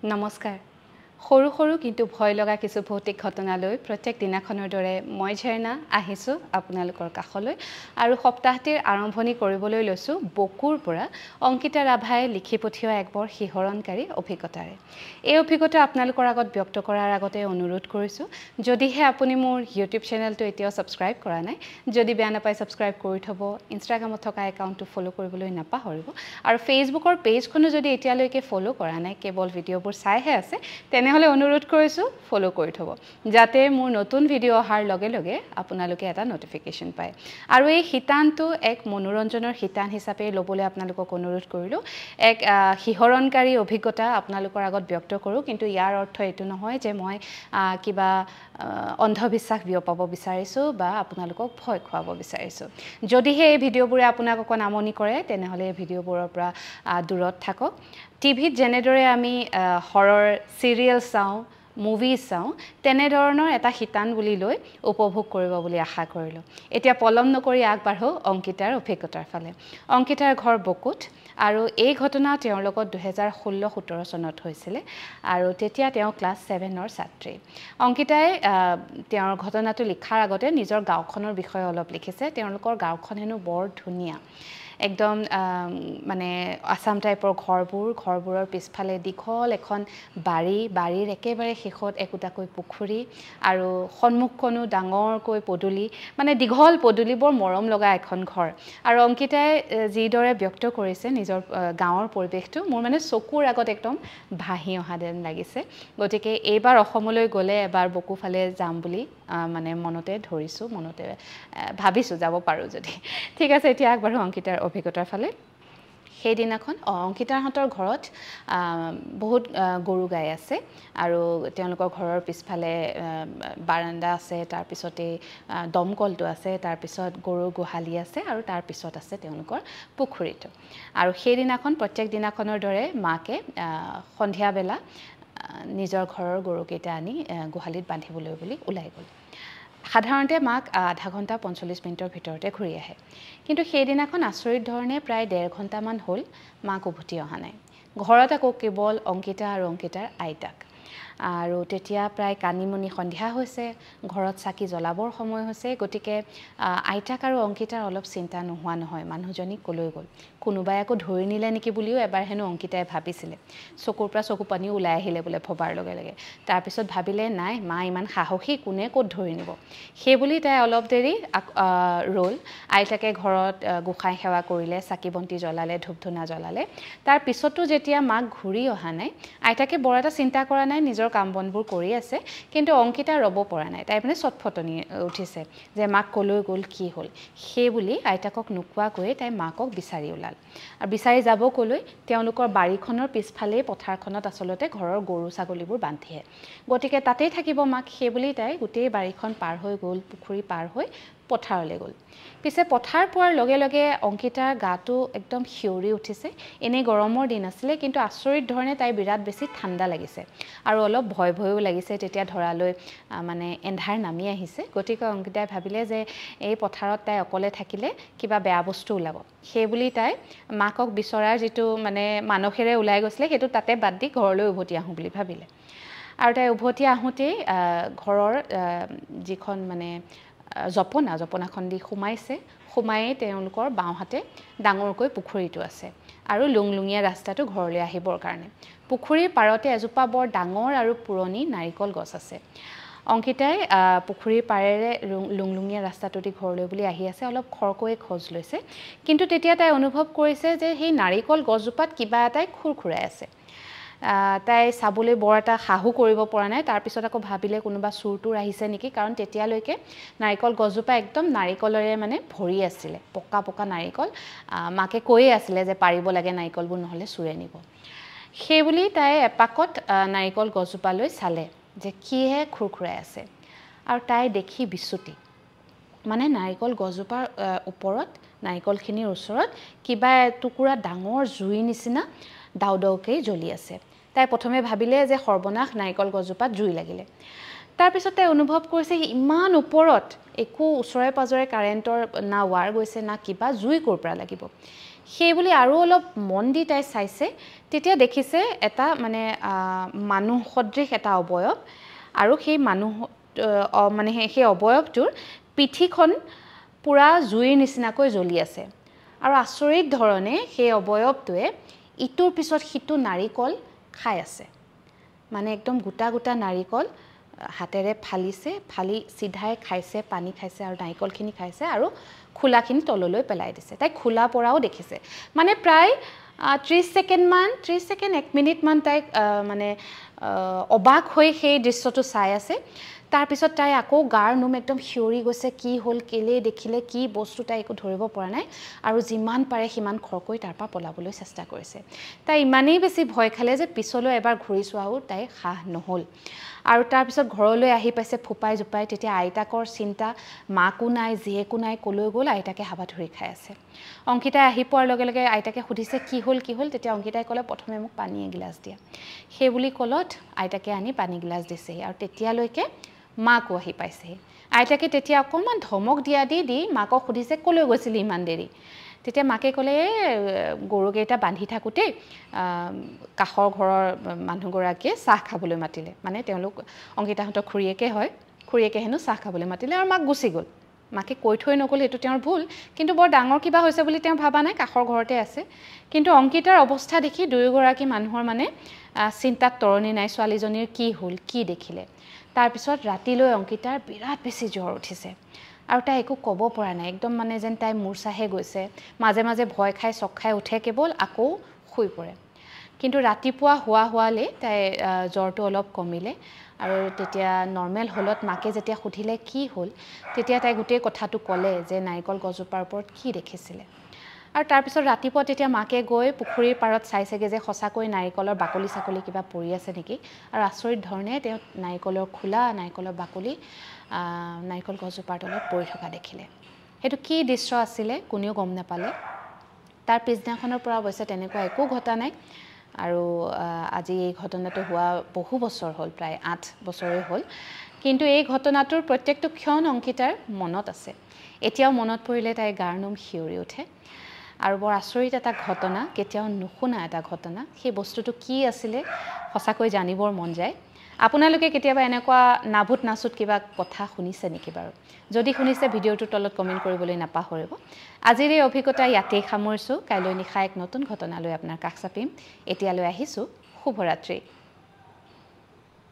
নমস্কাৰ সৰু সৰু কিন্তু ভয় লগা কিছু ভৌতিক ঘটনালৈ প্ৰত্যেক দিনাখনৰ দৰে মই ঝৰ্ণা আহিছোঁ আপোনালোকৰ কাষলৈ আৰু সপ্তাহটিৰ আৰম্ভণি কৰিবলৈ লৈছোঁ বকুৰ পৰা অংকিতা ৰাভাই লিখি পঠিওৱা এক বৰ শিহৰণকাৰী অভিজ্ঞতাৰে এই অভিজ্ঞতা আপোনালোকৰ আগত ব্যক্ত কৰাৰ আগতে অনুৰোধ কৰিছোঁ যদিহে আপুনি মোৰ ইউটিউব চেনেলটো এতিয়াও সাবস্ক্ৰাইব কৰা নাই যদি বেয়া নাপায় সাবস্ক্ৰাইব কৰি থব ইনষ্টাগ্ৰামত থকা একাউণ্টটো ফলো কৰিবলৈ নাপাহৰিব আৰু ফেচবুকৰ পেজখনো যদি এতিয়ালৈকে ফলো কৰা নাই কেৱল ভিডিঅ'বোৰ চাইহে আছে তেনেহলে অনুৰোধ কৰিছোঁ ফলো কৰি থব যাতে মোৰ নতুন ভিডিঅ' অহাৰ লগে লগে আপোনালোকে এটা নটিফিকেশন পায় আৰু এই হিতানটো এক মনোৰঞ্জনৰ হিতান হিচাপে ল'বলৈ আপোনালোকক অনুৰোধ কৰিলোঁ এক শিহৰণকাৰী অভিজ্ঞতা আপোনালোকৰ আগত ব্যক্ত কৰোঁ কিন্তু ইয়াৰ অৰ্থ এটো নহয় যে মই কিবা অন্ধবিশ্বাস বিয়পাব বিচাৰিছোঁ বা আপোনালোকক ভয় খুৱাব বিচাৰিছোঁ যদিহে এই ভিডিঅ'বোৰে আপোনাক অকণ আমনি কৰে তেনেহলে এই ভিডিঅ'বোৰৰ পৰা দূৰত থাকক টিভিত যেনেদৰে আমি হৰৰ সিৰিয়েল চাওঁ মুভি চাওঁ তেনেধৰণৰ এটা হিতান বুলি লৈ উপভোগ কৰিব বুলি আশা কৰিলোঁ এতিয়া পলম নকৰি আগবাঢ়ো অংকিতাৰ অভিজ্ঞতাৰ ফালে অংকিতাৰ ঘৰ বকুত আৰু এই ঘটনা তেওঁৰ লগত 2016-17 চনত হৈছিল আৰু তেতিয়া তেওঁ ক্লাছ 7ৰ ছাত্ৰী অংকিতাই তেওঁৰ ঘটনাটো লিখাৰ আগতে নিজৰ গাঁওখনৰ বিষয়ে অলপ লিখিছে তেওঁলোকৰ গাঁওখন হেনো বৰ ধুনীয়া একদম মানে আসাম টাইপৰ ঘৰবোৰৰ পিছফালে দীঘল এখন বাৰীৰ একেবাৰে শেষত একোটাকৈ পুখুৰী আৰু সন্মুখখনো ডাঙৰকৈ পদুলি মানে দীঘল পদুলি বৰ মৰম লগা এখন ঘৰ আৰু অংকিতাই যিদৰে ব্যক্ত কৰিছে নিজৰ গাঁৱৰ পৰিৱেশটো মোৰ মানে চকুৰ আগত একদম ভাহি অহা যেন লাগিছে গতিকে এইবাৰ অসমলৈ গ'লে এবাৰ বকুফালে যাম বুলি মানে মনতে ধৰিছোঁ মনতে ভাবিছোঁ যাব পাৰোঁ যদি ঠিক আছে এতিয়া আগবাঢ়ো অংকিতাৰ অভিজ্ঞতাৰ ফালে সেইদিনাখন অংকিতাহঁতৰ ঘৰত বহুত গৰু গাই আছে আৰু তেওঁলোকৰ ঘৰৰ পিছফালে বাৰান্দা আছে তাৰ পিছতে দমকলটো আছে তাৰ পিছত গৰু গোহালি আছে আৰু তাৰ পিছত আছে তেওঁলোকৰ পুখুৰীটো আৰু সেইদিনাখন প্ৰত্যেক দিনাখনৰ দৰে মাকে সন্ধিয়া বেলা নিজৰ ঘৰৰ গৰুকেইটা আনি গোহালিত বান্ধিবলৈ বুলি ওলাই গ'ল সাধাৰণতে মাক আধা ঘণ্টা 45 মিনিটৰ ভিতৰতে ঘূৰি আহে কিন্তু সেইদিনাখন আচৰিত ধৰণে প্ৰায় 1.5 ঘণ্টামান হ'ল মাক উভতি অহা নাই ঘৰত আকৌ কেৱল অংকিতা আৰু অংকিতাৰ আইতাক আৰু তেতিয়া প্ৰায় কানিমনি সন্ধিয়া হৈছে ঘৰত চাকি জ্বলাবৰ সময় হৈছে গতিকে আইতাক আৰু অংকিতাৰ অলপ চিন্তা নোহোৱা নহয় মানুহজনী কলৈ গ'ল কোনোবাই আকৌ ধৰি নিলে নেকি বুলিও এবাৰ হেনো অংকিতাই ভাবিছিলে চকুৰ পৰা চকু পানী ওলাই আহিলে বোলে ভবাৰ লগে লগে তাৰ পিছত ভাবিলে নাই মা ইমান সাহসী কোনে ক'ত ধৰি নিব সেই বুলি তাই অলপ দেৰি ৰ'ল আইতাকে ঘৰত গোসাঁই সেৱা কৰিলে চাকি বন্তি জ্বলালে ধূপ ধূনা জ্বলালে তাৰ পিছতো যেতিয়া মাক ঘূৰি অহা নাই আইতাকে বৰ এটা চিন্তা কৰা নাই নিজৰ কাম বনবোৰ কৰি আছে কিন্তু অংকিতা ৰব পৰা নাই তাই মানে চটফটনি উঠিছে যে মাক কলৈ গ'ল কি হ'ল সেই বুলি আইতাকক নোকোৱাকৈ তাই মাকক বিচাৰি ওলাল আৰু বিচাৰি যাব কলৈ তেওঁলোকৰ বাৰীখনৰ পিছফালে পথাৰখনত আচলতে ঘৰৰ গৰু ছাগলীবোৰ বান্ধিহে গতিকে তাতেই থাকিব মাক সেই বুলি তাই গোটেই বাৰীখন পাৰ হৈ গ'ল পুখুৰী পাৰ হৈ পথাৰলৈ গ'ল পিছে পথাৰ পোৱাৰ লগে লগে অংকিতাৰ গাটো একদম শিয়ৰি উঠিছে এনে গৰমৰ দিন আছিলে কিন্তু আচৰিত ধৰণে তাই বিৰাট বেছি ঠাণ্ডা লাগিছে আৰু অলপ ভয়ও লাগিছে তেতিয়া ধৰালৈ মানে এন্ধাৰ নামি আহিছে গতিকে অংকিতাই ভাবিলে যে এই পথাৰত তাই অকলে থাকিলে কিবা বেয়া বস্তু ওলাব সেই বুলি তাই মাকক বিচৰাৰ যেটো মানে মানসেৰে ওলাই গৈছিলে হেতু তাতে বাদ দি ঘৰলৈ উভতি আহো বুলি ভাবিলে আৰু তাই উভতি আহোতে ঘৰৰ যিখন মানে জপনাখন দি সোমাই তেওঁলোকৰ বাওঁহাতে ডাঙৰকৈ পুখুৰীটো আছে আৰু লুংলুঙীয়া ৰাস্তাটো ঘৰলৈ আহিবৰ কাৰণে পুখুৰীৰ পাৰতে এজোপা বৰ ডাঙৰ আৰু পুৰণি নাৰিকল গছ আছে অংকিতাই পুখুৰীৰ পাৰেৰে লুংলুঙীয়া ৰাস্তাটো দি ঘৰলৈ বুলি আহি আছে অলপ খৰকৈ খোজ লৈছে কিন্তু তেতিয়া তাই অনুভৱ কৰিছে যে সেই নাৰিকল গছজোপাত কিবা এটাই খুৰখুৰাই আছে তাই চাবলৈ বৰ এটা সাহু কৰিব পৰা নাই তাৰ পিছত আকৌ ভাবিলে কোনোবা চুৰটোৰ আহিছে নেকি কাৰণ তেতিয়ালৈকে নাৰিকল গছজোপা একদম নাৰিকলৰে মানে ভৰি আছিল পকা নাৰিকল মাকে কৈয়ে আছিলে যে পাৰিব লাগে নাৰিকলবোৰ নহলে চুৰে নিব সেই বুলি তাই এপাকত নাৰিকল গছজোপালৈ চালে যে কিহে খুৰখুৰাই আছে আৰু তাই দেখি বিচুতি মানে নাৰিকল গছজোপাৰ ওপৰত নাৰিকলখিনিৰ ওচৰত কিবা টুকুৰা ডাঙৰ জুই নিচিনা দাউদাউকৈ জ্বলি আছে তাই প্ৰথমে ভাবিলে যে সৰ্বনাশ নাৰিকল গছজোপাত জুই লাগিলে তাৰ পিছত তাই অনুভৱ কৰিছে ইমান ওপৰত একো ওচৰে পাজৰে কাৰেণ্টৰ না ৱাৰ গৈছে না কিবা জুই ক'ৰ পৰা লাগিব সেই বুলি আৰু অলপ মন দি তাই চাইছে তেতিয়া দেখিছে এটা মানে মানুহ সদৃশ এটা অবয়ব আৰু সেই মানুহ মানে সেই অবয়বটোৰ পিঠিখন পুৰা জুইৰ নিচিনাকৈ জ্বলি আছে আৰু আচৰিত ধৰণে সেই অবয়বটোৱে ইটোৰ পিছত সিটো নাৰিকল খাই আছে মানে একদম গোটা গোটা নাৰিকল হাতেৰে ফালিছে ফালি সিধাই খাইছে পানী খাইছে আৰু নাৰিকলখিনি খাইছে আৰু খোলাখিনি তললৈ পেলাই দিছে তাই খোলা পৰাও দেখিছে মানে প্ৰায় 30 ছেকেণ্ড 1 মিনিট মান তাই মানে অবাক হৈ সেই দৃশ্যটো চাই আছে তাৰ পিছত তাই আকৌ গাৰ নোম একদম শিয়ৰি গৈছে কি হল কেলে দেখিলে কি বস্তু তাই একো ধৰিব পৰা নাই আৰু যিমান পাৰে সিমান খৰকৈ তাৰপা পলাবলৈ চেষ্টা কৰিছে তাই ইমানেই বেছি ভয় খালে যে পিছলৈ এবাৰ ঘূৰি চোৱাও তাই সাহ নহল আৰু তাৰ পিছত ঘৰলৈ আহি পাইছে ফুপাই জুপাই তেতিয়া আইতাকৰ চিন্তা মাকো নাই জীয়েকো নাই কলৈ গ'ল আইতাকে হাবা ধৰি খাই আছে অংকিতাই আহি পোৱাৰ লগে লগে আইতাকে সুধিছে কি হল তেতিয়া অংকিতাই ক'লে প্ৰথমে মোক পানী এগিলাচ দিয়া সেই বুলি কলত আইতাকে আনি পানী গিলাচ দিছে আৰু তেতিয়ালৈকে মাকো আহি পাইছে আইতাকে তেতিয়া অকমান ধমক দিয়া দি মাকক সুধিছে কলৈ গৈছিল ইমান দেৰি তেতিয়া মাকে ক'লে গৰুকেইটা বান্ধি থাকোতে কাখৰ ঘৰৰ মানুহগৰাকীয়ে চাহ খাবলৈ মাতিলে মানে তেওঁলোক অংকিতাহঁতৰ খুৰীয়েকে হয় খুৰীয়েকে হেনো চাহ খাবলৈ মাতিলে আৰু মাক গুচি গ'ল মাকে কৈ থৈ নগ'ল সেইটো তেওঁৰ ভুল কিন্তু বৰ ডাঙৰ কিবা হৈছে বুলি তেওঁ ভাবা নাই কাখৰ ঘৰতে আছে কিন্তু অংকিতাৰ অৱস্থা দেখি দুয়োগৰাকী মানুহৰ মানে চিন্তাত তৰণি নাই ছোৱালীজনীৰ কি হ'ল কি দেখিলে তাৰ পিছত ৰাতিলৈ অংকিতাৰ বিৰাট বেছি জ্বৰ উঠিছে আৰু তাই একো ক'ব পৰা নাই একদম মানে যেন তাই মূৰ্ছাহে গৈছে মাজে মাজে ভয় খাই চক খাই উঠে কেৱল আকৌ শুই পৰে কিন্তু ৰাতিপুৱা হোৱালে তাই জ্বৰটো অলপ কমিলে আৰু তেতিয়া নৰ্মেল হলত মাকে যেতিয়া সুধিলে কি হ'ল তেতিয়া তাই গোটেই কথাটো ক'লে যে নাৰিকল গছজোপাৰ ওপৰত কি দেখিছিলে আৰু তাৰ পিছত ৰাতিপুৱা তেতিয়া মাকে গৈ পুখুৰীৰ পাৰত চাইছেগে যে সঁচাকৈ নাৰিকলৰ বাকলি চাকলি কিবা পৰি আছে নেকি আৰু আচৰিত ধৰণে তেওঁ নাৰিকলৰ খোলা নাৰিকলৰ বাকলি নাৰিকল গছজোপাৰ তলত পৰি থকা দেখিলে সেইটো কি দৃশ্য আছিলে কোনেও গম নাপালে তাৰ পিছদিনাখনৰ পৰা অৱশ্যে তেনেকুৱা একো ঘটা নাই আৰু আজি এই ঘটনাটো হোৱা বহু বছৰ হ'ল প্ৰায় 8 বছৰেই হ'ল কিন্তু এই ঘটনাটোৰ প্ৰত্যেকটো ক্ষণ অংকিতাৰ মনত আছে এতিয়াও মনত পৰিলে তাই গাৰ নোম শিয়ৰি উঠে আৰু বৰ আচৰিত এটা ঘটনা কেতিয়াও নুশুনা এটা ঘটনা সেই বস্তুটো কি আছিলে সঁচাকৈ জানিবৰ মন যায় আপোনালোকে কেতিয়াবা এনেকুৱা নাভুত নাচুত কিবা কথা শুনিছে নেকি বাৰু যদি শুনিছে ভিডিঅ'টোৰ তলত কমেন্ট কৰিবলৈ নাপাহৰিব আজিৰ এই অভিজ্ঞতা ইয়াতেই সামৰিছো কাইলৈ নিশা এক নতুন ঘটনা লৈ আপোনাৰ কাষ চাপিম এতিয়ালৈ আহিছো শুভৰাত্ৰি